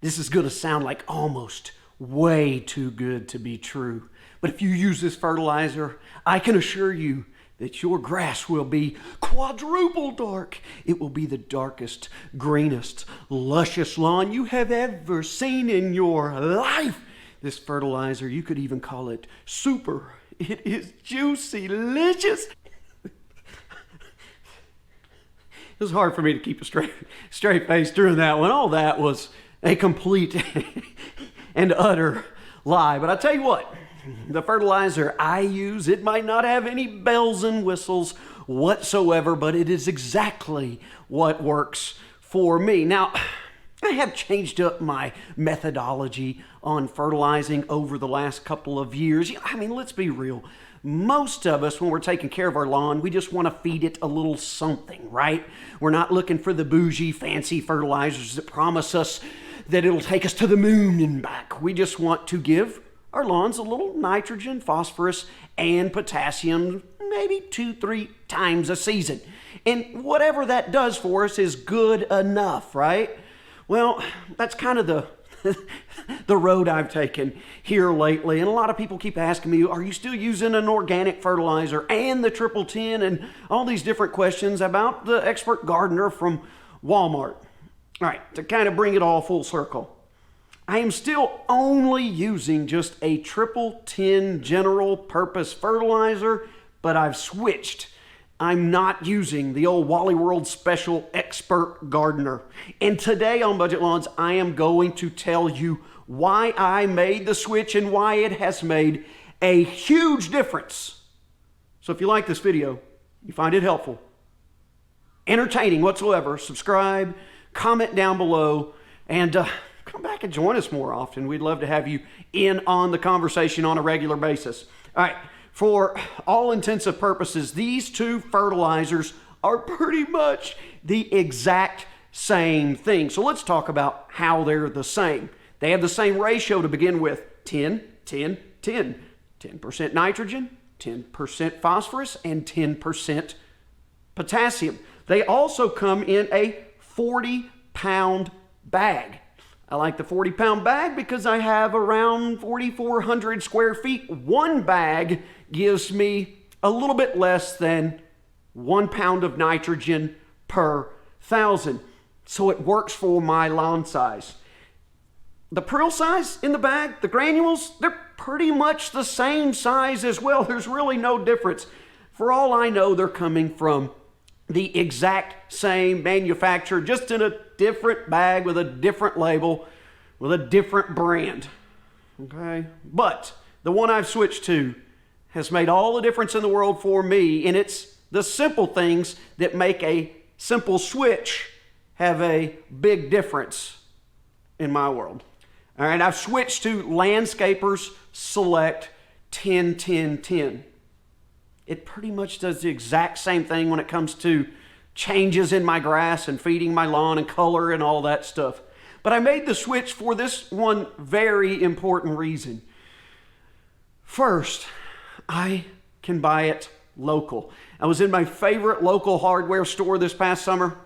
This is going to sound like almost way too good to be true. But if you use this fertilizer, I can assure you that your grass will be quadruple dark. It will be the darkest, greenest, luscious lawn you have ever seen in your life. This fertilizer, you could even call it super. It is juicy, delicious. It was hard for me to keep a straight face during that one. All that was a complete and utter lie. But I tell you what, the fertilizer I use, it might not have any bells and whistles whatsoever, but it is exactly what works for me. Now, I have changed up my methodology on fertilizing over the last couple of years. I mean, let's be real. Most of us, when we're taking care of our lawn, we just want to feed it a little something, right? We're not looking for the bougie, fancy fertilizers that promise us that it'll take us to the moon and back. We just want to give our lawns a little nitrogen, phosphorus, and potassium, maybe 2-3 times a season. And whatever that does for us is good enough, right? Well, that's kind of the road I've taken here lately. And a lot of people keep asking me, are you still using an organic fertilizer and the triple 10 and all these different questions about the expert gardener from Walmart. All right, to kind of bring it all full circle, I am still only using just a triple 10 general purpose fertilizer, but I've switched. I'm not using the old Wally World Special Expert Gardener. And today on Budget Lawns, I am going to tell you why I made the switch and why it has made a huge difference. So if you like this video, you find it helpful, entertaining whatsoever, subscribe, comment down below, and come back and join us more often. We'd love to have you in on the conversation on a regular basis. All right. For all intents and purposes, these two fertilizers are pretty much the exact same thing. So let's talk about how they're the same. They have the same ratio to begin with, 10, 10, 10. 10% nitrogen, 10% phosphorus, and 10% potassium. They also come in a 40-pound bag. I like the 40-pound bag because I have around 4,400 square feet. One bag gives me a little bit less than 1 pound of nitrogen per 1,000. So it works for my lawn size. The prill size in the bag, the granules, they're pretty much the same size as well. There's really no difference. For all I know, they're coming from the exact same manufacturer, just in a different bag with a different label, with a different brand. Okay? But the one I've switched to has made all the difference in the world for me, and it's the simple things that make a simple switch have a big difference in my world. All right, I've switched to Landscapers Select 10-10-10. It pretty much does the exact same thing when it comes to changes in my grass and feeding my lawn and color and all that stuff. But I made the switch for this one very important reason. First, I can buy it local. I was in my favorite local hardware store this past summer,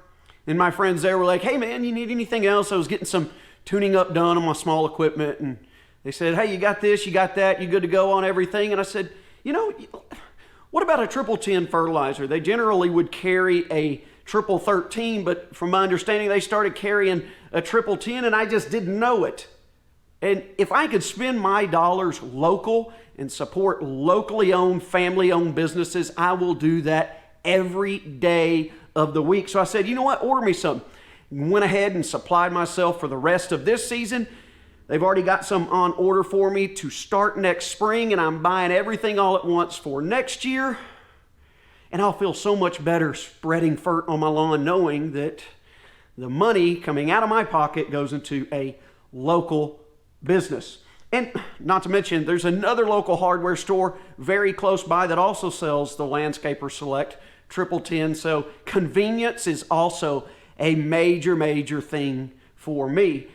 and my friends there were like, hey man, you need anything else? I was getting some tuning up done on my small equipment, and they said, hey, you got this, you got that, you good to go on everything? And I said, you know, what about a triple 10 fertilizer? They generally would carry a triple 13, but from my understanding, they started carrying a triple 10, and I just didn't know it. And if I could spend my dollars local and support locally owned, family owned businesses, I will do that every day of the week. So I said, you know what, order me some. Went ahead and supplied myself for the rest of this season. They've already got some on order for me to start next spring, and I'm buying everything all at once for next year. And I'll feel so much better spreading fert on my lawn knowing that the money coming out of my pocket goes into a local business. And not to mention, there's another local hardware store very close by that also sells the Landscaper Select 10-10. So convenience is also a major thing for me.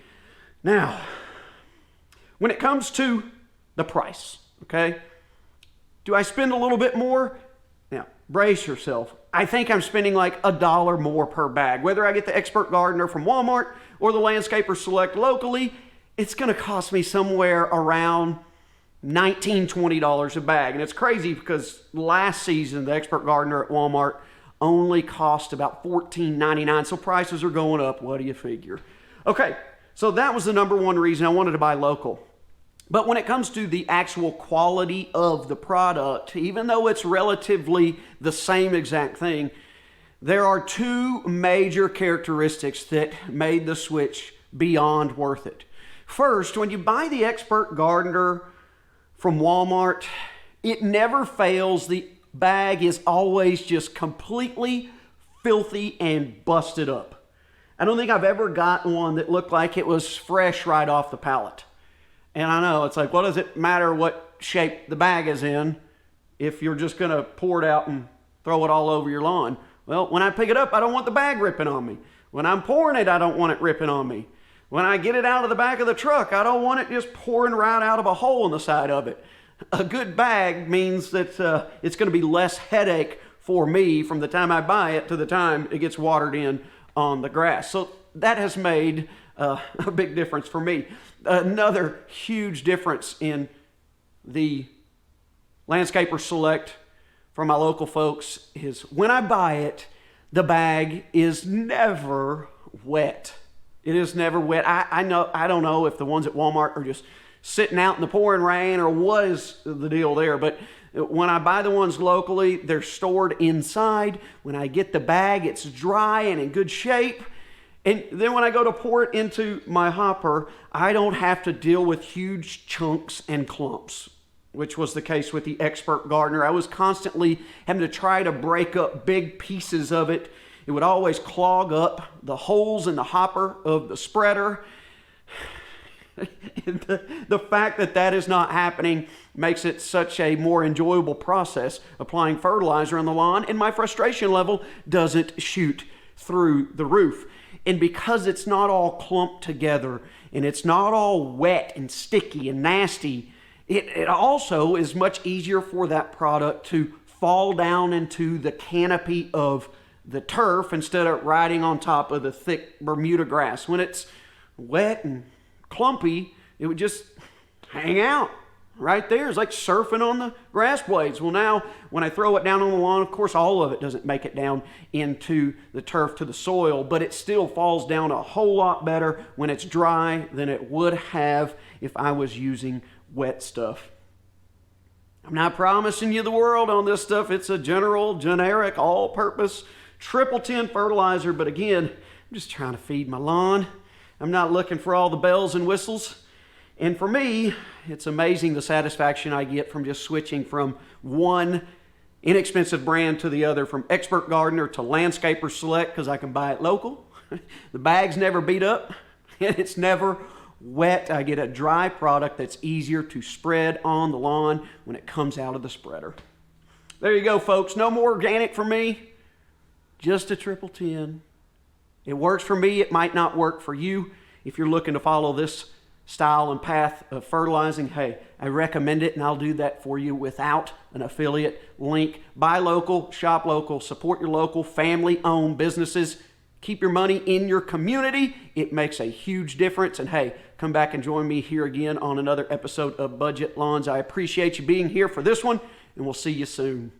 Now, when it comes to the price, okay, do I spend a little bit more? Now, brace yourself. I think I'm spending like $1 more per bag. Whether I get the Expert Gardener from Walmart or the Landscaper Select locally, it's going to cost me somewhere around $19, $20 a bag. And it's crazy because last season, the Expert Gardener at Walmart only cost about $14.99. So prices are going up. What do you figure? Okay, so that was the number one reason I wanted to buy local. But when it comes to the actual quality of the product, even though it's relatively the same exact thing, there are two major characteristics that made the switch beyond worth it. First, when you buy the Expert Gardener from Walmart, it never fails. The bag is always just completely filthy and busted up. I don't think I've ever gotten one that looked like it was fresh right off the pallet. And I know, it's like, what does it matter what shape the bag is in if you're just going to pour it out and throw it all over your lawn? Well, when I pick it up, I don't want the bag ripping on me. When I'm pouring it, I don't want it ripping on me. When I get it out of the back of the truck, I don't want it just pouring right out of a hole in the side of it. A good bag means that it's going to be less headache for me from the time I buy it to the time it gets watered in on the grass. So that has made a big difference for me. Another huge difference in the Landscaper Select from my local folks is when I buy it, the bag is never wet. It is never wet. I don't know if the ones at Walmart are just sitting out in the pouring rain or what is the deal there, but when I buy the ones locally, they're stored inside. When I get the bag, it's dry and in good shape. And then when I go to pour it into my hopper, I don't have to deal with huge chunks and clumps, which was the case with the Expert Gardener. I was constantly having to try to break up big pieces of it. It would always clog up the holes in the hopper of the spreader. The fact that that is not happening makes it such a more enjoyable process applying fertilizer on the lawn, and my frustration level doesn't shoot through the roof. And because it's not all clumped together and it's not all wet and sticky and nasty, it also is much easier for that product to fall down into the canopy of the turf instead of riding on top of the thick Bermuda grass. When it's wet and clumpy, it would just hang out right there. It's like surfing on the grass blades. Well, now when I throw it down on the lawn, of course all of it doesn't make it down into the turf to the soil, but it still falls down a whole lot better when it's dry than it would have if I was using wet stuff. I'm not promising you the world on this stuff. It's a generic, all-purpose, triple 10 fertilizer, but again, I'm just trying to feed my lawn. I'm not looking for all the bells and whistles. And for me, it's amazing the satisfaction I get from just switching from one inexpensive brand to the other, from Expert Gardener to Landscaper Select, because I can buy it local. The bag's never beat up, and it's never wet. I get a dry product that's easier to spread on the lawn when it comes out of the spreader. There you go, folks. No more organic for me, just a triple 10. It works for me. It might not work for you. If you're looking to follow this style and path of fertilizing, hey, I recommend it, and I'll do that for you without an affiliate link. Buy local, shop local, support your local family-owned businesses. Keep your money in your community. It makes a huge difference. And hey, come back and join me here again on another episode of Budget Lawns. I appreciate you being here for this one, and we'll see you soon.